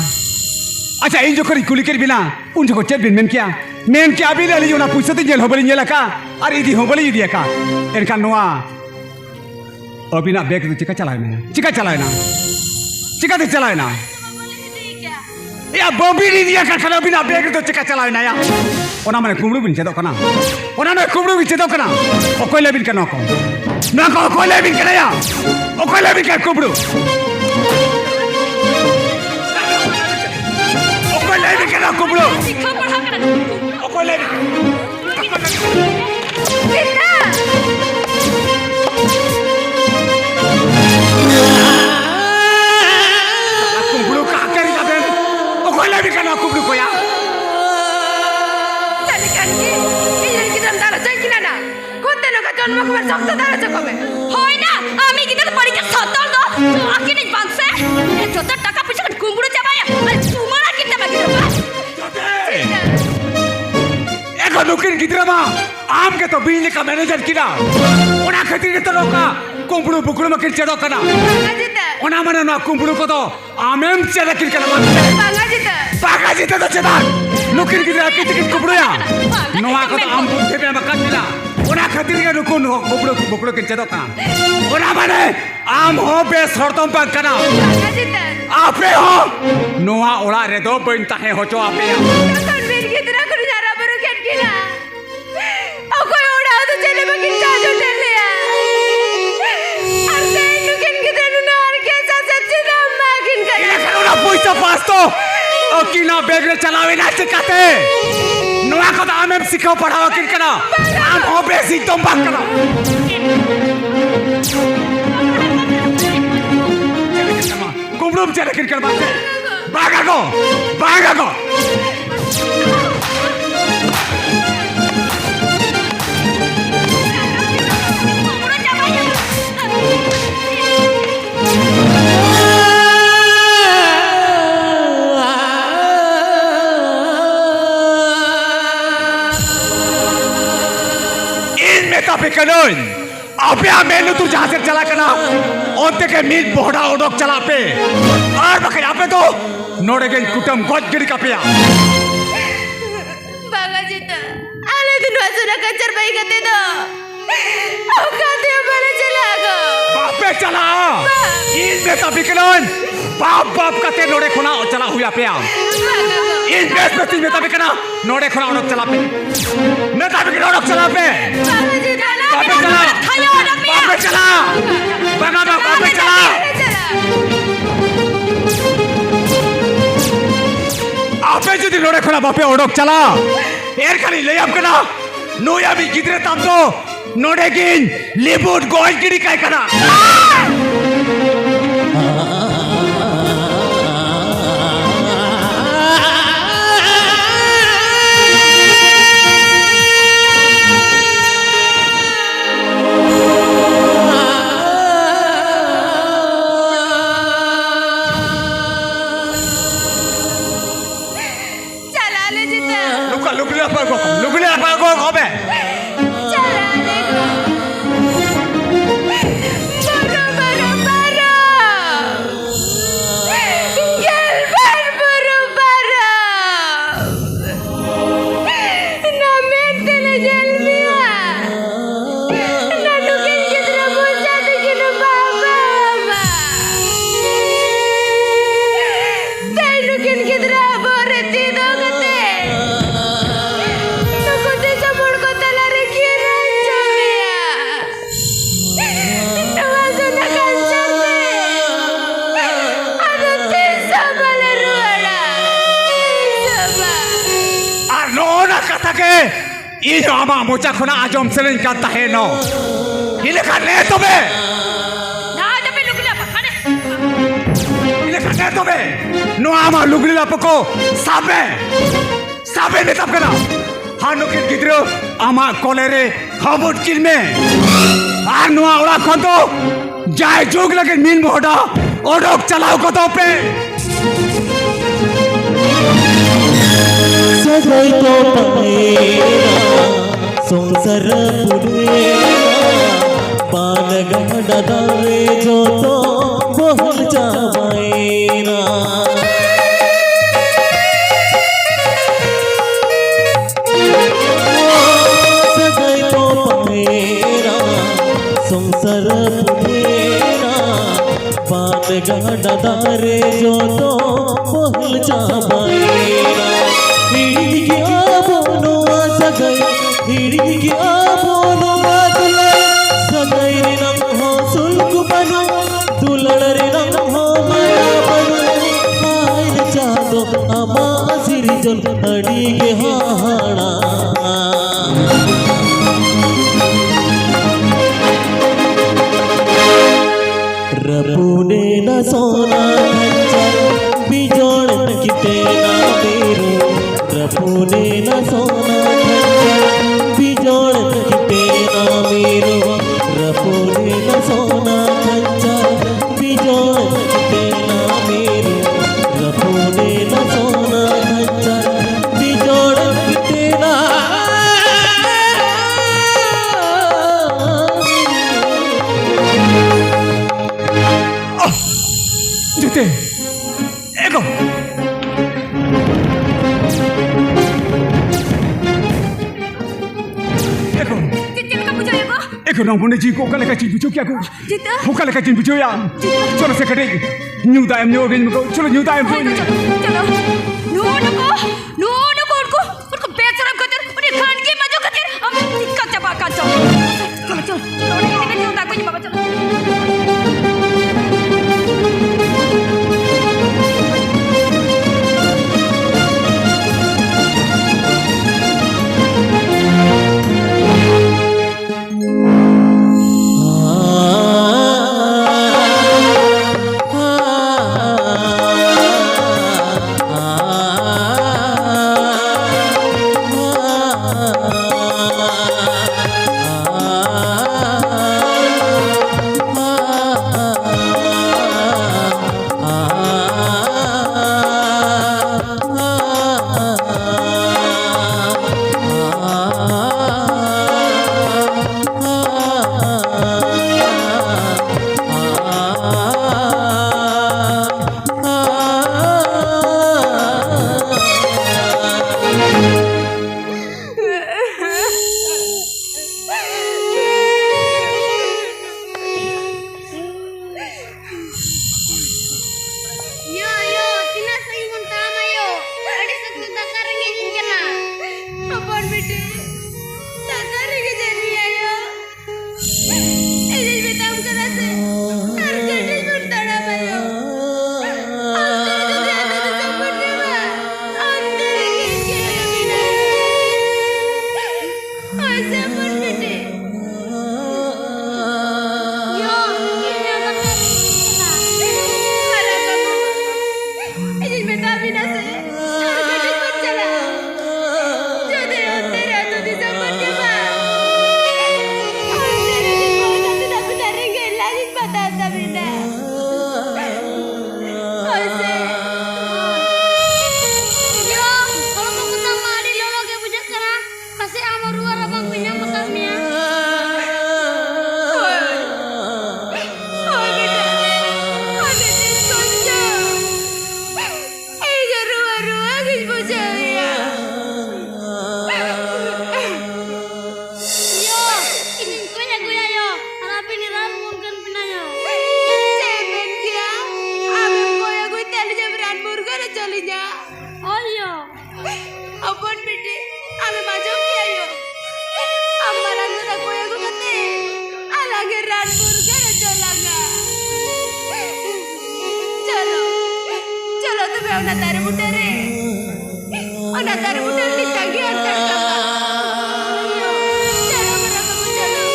अच्छा इन जो करी कुली कर बिना उन जो चेक बिन मेन क्या भी ले लियो ना पुइसे दे जेल होबली नेला का और इदी होबली दिया का इनका नोआ अबिना बैग तो चिका चलाए ना चिका दे चलाए ना या बॉबी नहीं दिया का खना बिना बैग तो चिका चलाए ना या ओना माने कुमड़ू बिन चेदो कना ओना ने कुमड़ू बिन चेदो कना ओ कोई लेबिन कना को ना को कोई लेबिन कना या ओ कोई लेबिन का कुमड़ू ओ कोई लेबिन कना कुमड़ू sikha padha kar ओ कोई लेबिन कुमड़ू का कर जाबे ओ कोई लेबिन कना कुमड़ू को या Tadi kan ki, iyan kita antara jangan kina na. Kunte no ka janma kubar sabta dara jakobe. hoy na ami kita to parike satal do akini bangse e jotar taka pisa kan kumburu jabaya ar tumara kita bagi do एको नुकिन गिद्रा मा आम के तो बिजली का manager किना ओना खतिर के तो रोका कुंबड़ू बुकड़ू में किरचेदो कना Bangajita, ओना मने ना कुंबड़ू को तो आमेम चेदा किर कना bangajita. पागा जीते तो चेदा नुकिन गिद्रा कित कित कुंबड़ू या नोआ को तो आम बुद्धे पे मकन मिला ओना खतिर के नुकुन बुकड़ू किरचेदो कना ओना मने आम हो बे सरतम पा कना Bangajita. आपे हो नोआ ओला रे दो बइन ताहे होचो आपे या Kan bir kita kuru jara baru kan kina. Aku yang udah tu jadi makin jauh dari ya. Arte nukin kita nuna arke sasa cina makin kaya. ये करोना पैसा पास तो किना बैग रे चलावे ना सिखाते नोआ को तो आमें सिखाओ पढ़ाओ किन कना आम हो बेसी तुम बात करो कुमड़ू चले किन कर बात भागा को kumburu jabaya कनोन अबे मेनू तू जहां से चला करना ओते के मीट बोड़ा ओडोक चला पे और बके यहाँ पे तो नोड़े के कुटुम गोद गिरी का पिया Bangga Cita, ala tu nuat sudah kacar bayi kata tu. Aku kata yang mana celaga. बापे चला इन में तभी कनोन बाप बाप कते नोड़े खुना और चला हुआ पे इन बेस में तीन में तभी कना नोड़े खुना ओडोक चला पे मैं तभी कना ओडोक चला पे Bangga Cita, बापे चला बापे चला बना बापे चला आपे যদি লড়ে খোলা বাপে ওডক চালা এর খালি লেয়াম কনা নোয়াবি গিদরে তাম তো নোডে গিন লিবুট গোল গিরি কাই কনা Cala le Cita, লুগলি আপা গো হবে cala le go. Baro. Gelbar baro. Na mente le jelmia. Na nukin kitra boja dikin baba. Tay nukin kitra bore tido kate. Nukuti sa murko talari kira chamia. Nawaso na kansarte. Ano tisa balaruara. Saba. আর no না কথাকে ই আমা মোচা খোনা আজম সেলেন কাতা হে no ইলে খানে তবে Dah tapi lu gila apa? Ada. ইলে খানে তবে নো আমা লুগলি লাপকো সাবে নে তব কনা হানুকে গিদ্রো আমা কলেরে খবর কিলমে আর নো ওরা কত যায় যোগ লাগে মিন বড়া ওডক চালাও কত পে सजाई तो पमेरा संसार पुरेरा पान गंडा दावे जो तो बहल जावाएरा सजाई तो पमेरा संसार पुरेरा पान गंडा दावे जो तो बहल जावाएरा हिड़की आबोनो हिड़की आबोनो दुले सगाई रे नम हो सुल्क बनो दुलड़ रे नम हो माया बनो मायर चादो अमा सिरजन अड़ी के हाड़ा रबुने न सोना खंजर बिजोड़ किते ना मेरो रबुने न सोना खंजर बिजोड़ किते ना मेरो रबुने न सोना खंजर बिजोड़ किते ना मेरो रबुने न सोना खंजर बिजोड़ किते ना জিতে এগো এগো Cita ka puja ya ko? এগো নমনে জি কো কালে কাচিন বুঝো কি আগো Cita. কো কালে কাচিন বুঝো ইয়া চলো সে কাটে নিউ দাইম নিউ গেন কো চলো new দাইম Chalo. Nuno ko unko besaram katir. Uni khangi majo katir. Am tikka chapa kacho. Chalo. Ini kan tak ko ni baba chalo. Kalau nak taruh muda re. Oh nak taruh muda di tagi antar kamu. Jangan berapa kamu jangan.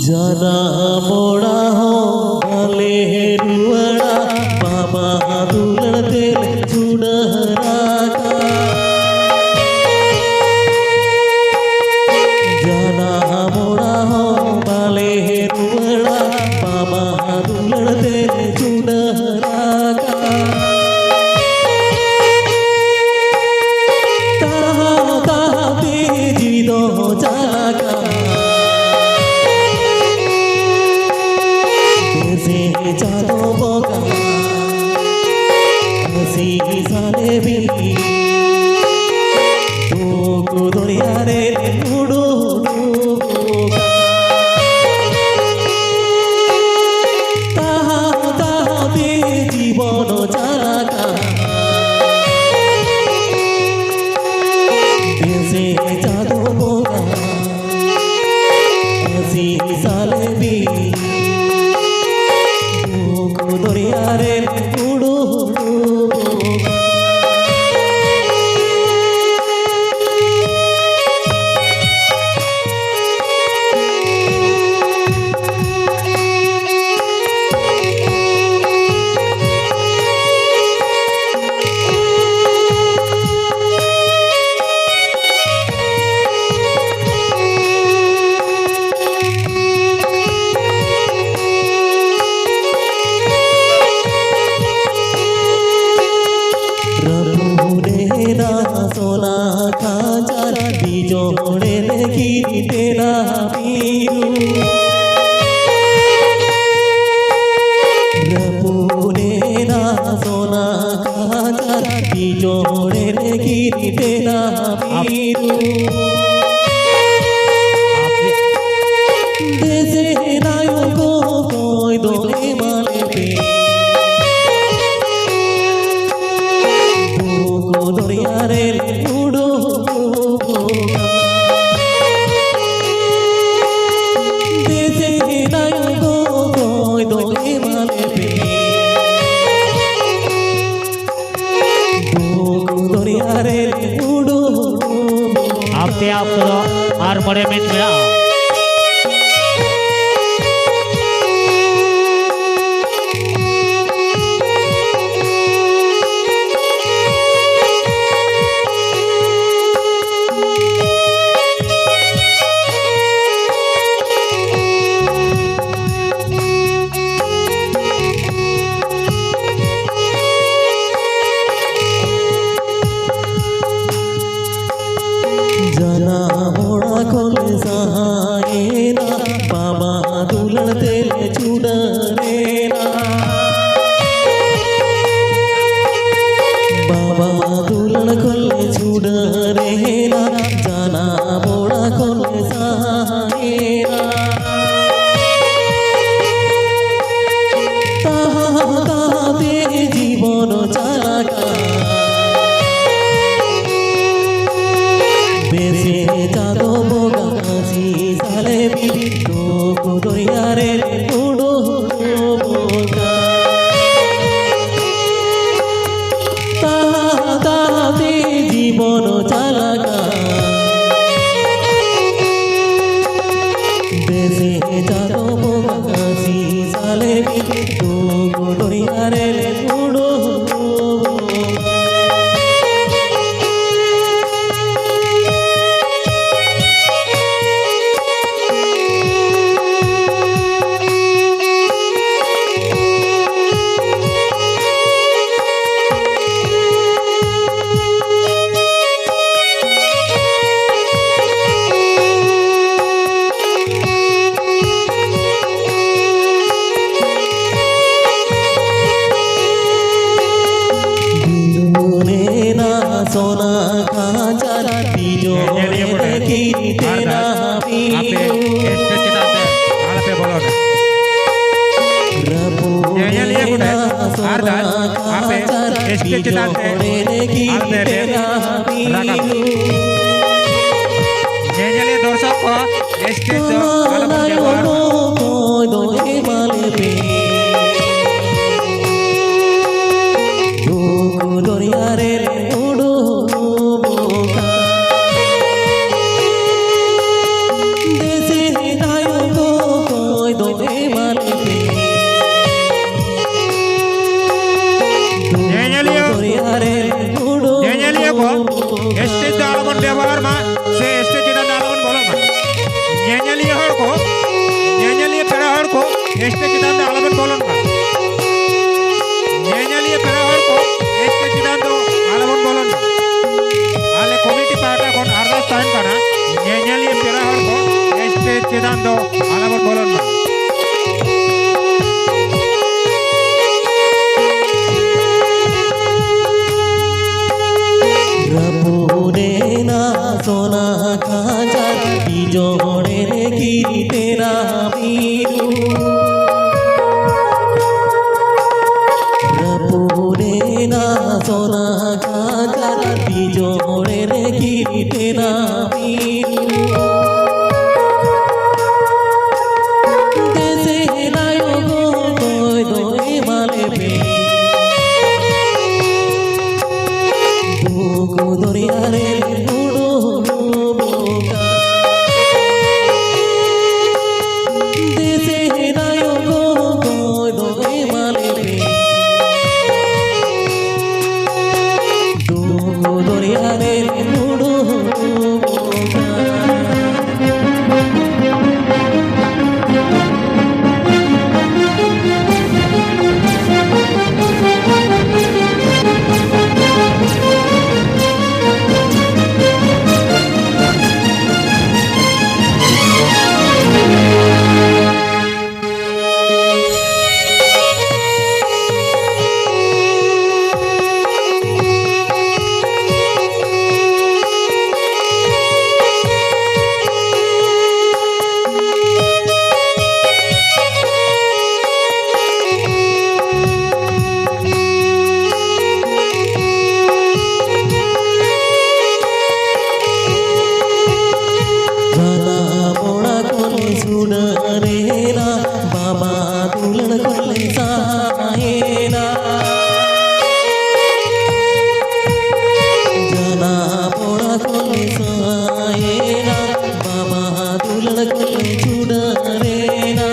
जाना मोड़ा हो भले रुआड़ा बाबा दुलड़ दिल चुनहरा का जाना मोड़ा हो भले रुआड़ा बाबा दुलड़ दिल चुनहरा का ताहा ताहा तेजी दो जागा जादो बोगा हसी साले बिल्ली तो कुदरिया रे उड़ो बोगा ताहा ताहा दे जीवन जागा देशे जादो बोगा हसी साले बिल्ली दुनिया रे उड़ो सोना खाजा बिजोड़े देखी तेरा पीरू रपूने ना सोना खाजा बिजोड़े देखी तेरा पीरू देसे नायो को कोई दो माले पे दुनिया रे उड़ो देशे नायो को कोई दो माले पे दुनिया रे उड़ो आपते आप और बड़े में मेरा जाना मोड़ा खोल सहायना बाबा दुलड़ दिल चुनरेना बाबा दुलड़ खोल चुनरेना जाना मोड़ा खोल सहायना ताहा ताहा दे जीवन चालाका देशे जादो बोगा हसी साले बिल्ली तो कुदरिया रे उड़ो बोगा ताहा ताहा दे जीवन चालाका देशे जादो बोगा हसी साले बिल्ली तो कुदरिया रे उड़ो बोगा सोना काचार जोड़े रे गिरते Rami Nyanyi dorsok ko, estet do alam jawar. दोहे माले पे दरिया रे उड़ो बोका देसे दायो को कोई दोहे माले पे दरिया रे उड़ो Nyanyi ko, estet do alam jawar ma, se estet kita alam bola ma. Nyanyi hor ko, nyanyi pera hor ko, estet kita alam bola ma. Nyanyi pera hor ko, estet kita alam bola ma. Ale committee parta kon ardas time kana, nyanyi pera hor ko, estet kita alam bola ma. रबूने ना सोना काचार जोड़े रे गिरते रामीरू रबूने ना सोना काचार जोड़े रे गिरते रामीरू देसे लायो गो कोई दोए माले पे दरिया रे उड़ो बोका देसे नायो को कोई दोए माले पे दरिया रे उड़ो बोका सुनरेना बाबा दुल्हन कोले साहेना जना पोड़ा कोले साहेना बाबा दुल्हन कोले सुनरेना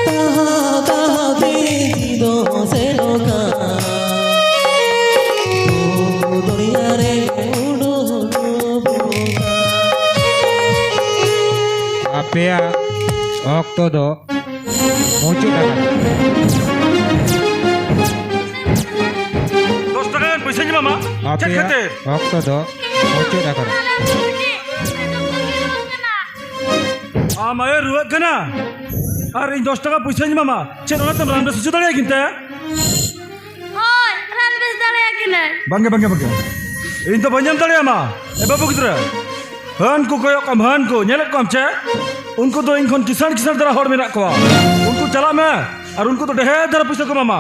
ताहा ताहा दे दो से लोका दुनिया रे उड़ो Apea okto do muncul dapat. 10 টাকা পয়সা নি মামা চেক Apea খেতে okto do muncul dapat. আমায় রুয়াক গানা আর এই 10 টাকা পয়সা নি মামা চেন ওনা তম রান্না সুচু দাঁড়িয়ে কিনতে Oi, ran bes dale yakina. Bangga bangga bangga. Ini tu banyak tadi ama. Bapak kita. Han ko koyok am han ko nyelak ko am che. Unko to inkon kisan dara hor menak ko. Unko chala me. Ar unko to dehe dara puisa ko mama.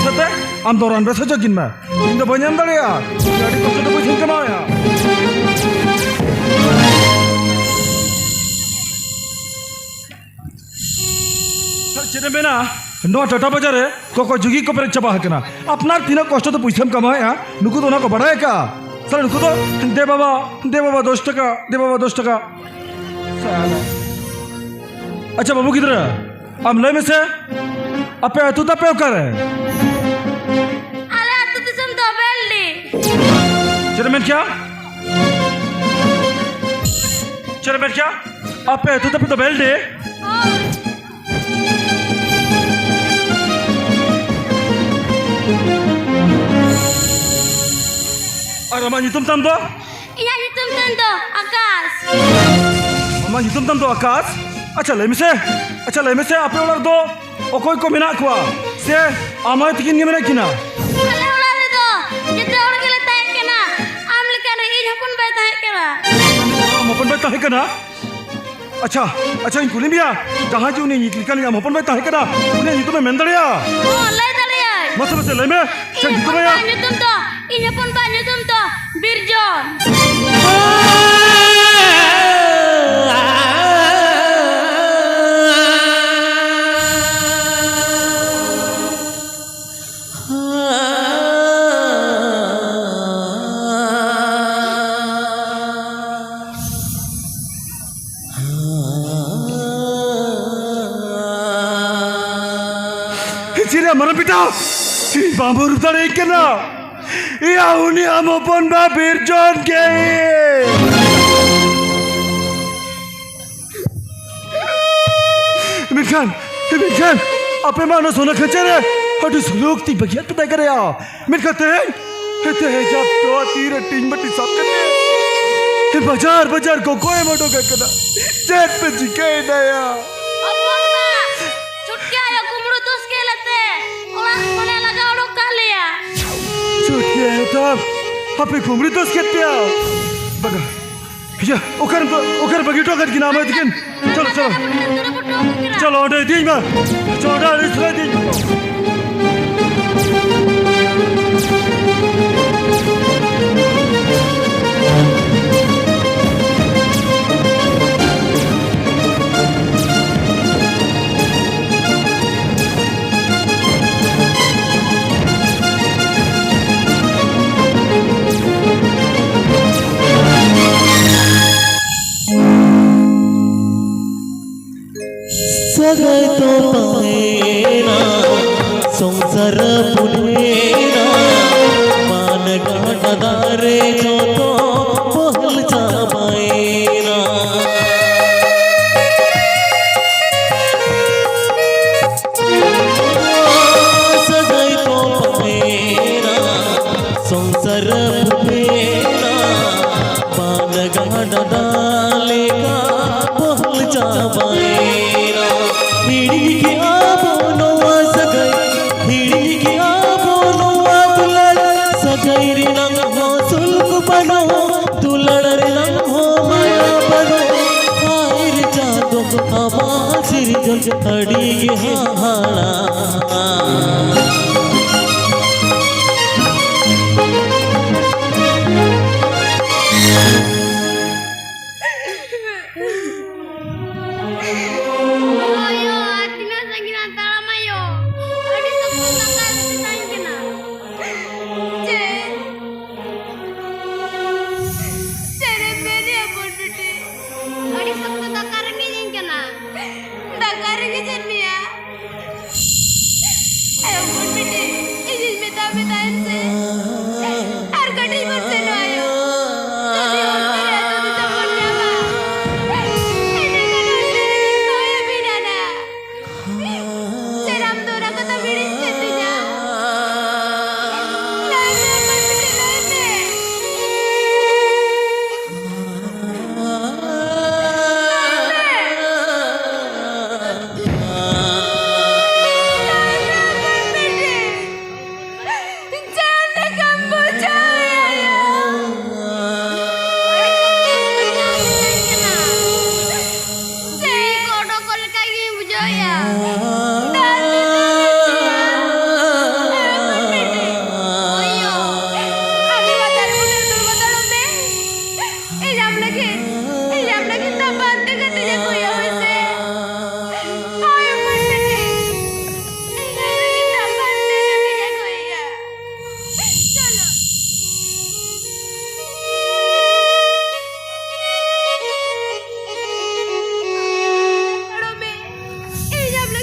Sate am to ran bes jokin me. Ini tu banyak tadi ya. Jadi ko to puisa kemau ya. Cina bena, no tata bajare, koko jugi ko per chapa hakna. Apnar tina kosto to puisam kamaya, nuku to na ko badaya ka. Sir nuku to de baba 10 taka, de baba 10 taka. Sala. Acha babu kidhar hai? Am lay mein se? Ape tu ta pe kar hai? Ale atu tusum to beldi. Chairman kya? Chairman kya? Ape tu ta pe to beldi? Mama nyutum tam do? Iya nyutum tam do, Akas. Mama nyutum tam do Akas? Acha lay mese ape olar do okoy ko menak ko. Se amay tikin nge menak kina. Ale olar do, jete orang gele taek kena. Am lekan ri hokun bai taek kena. Mopon bai taek kena? अच्छा अच्छा इन कुली मिया जहां जो ने इकलिकन या मोपन में ताहे करा उन्हें itu mendalya oh lai dalya masa masa lai me cek itu ya nyutum to ini pun pak nyutum to Birjon Cira mana pita? Bambu rupa naik kena. Iya uni amo pun Birjon ke. Mirkan, apa mana sona kacere? Aduh suluk ti bagian peta kare ya. Mirkan te jab to tira tin bati sab kene. Bajar ko koi moto kena. Jet pe jikai na ya. Tap, apa kumri dos ketya? Baga, ya, okar begitu akan kita nama dikin. Chalo, ada di mana? Chalo, ada di mana? सगै तो पाएना संसार पुनेना मान गाडदारे जो तो पहल जामाएना सगै तो पाएना संसार पुनेना मान गाडदाले का पहल जामाएना हिड़ी की आबोनो सगै हिड़ी की आबोनो दुलड़ सगै रे नंग हो सुल्क बनो दुलड़ रे नंग हो माया बनो हायर जादो हवा सिर जल अड़ी हाड़ा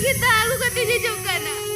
kita aku kata dia jauh kana.